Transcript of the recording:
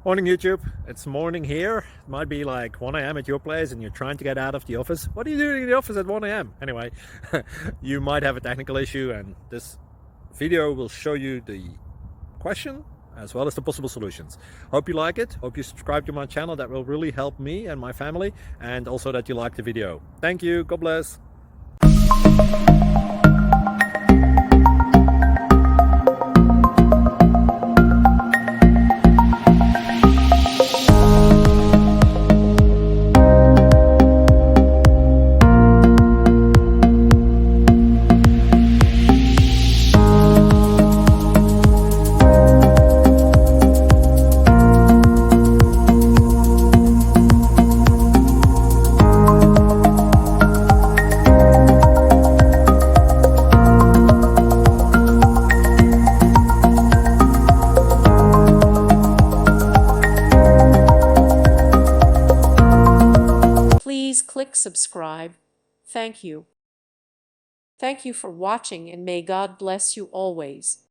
Morning YouTube, it's morning here. It might be like 1 a.m. at your place and you're trying to get out of the office. What are you doing in the office at 1 a.m.? Anyway, you might have a technical issue and this video will show you the question as well as the possible solutions. Hope you like it, hope you subscribe to my channel. That will really help me and my family, and also that you like the video. Thank you, God bless. Please click subscribe. Thank you. Thank you for watching, and may God bless you always.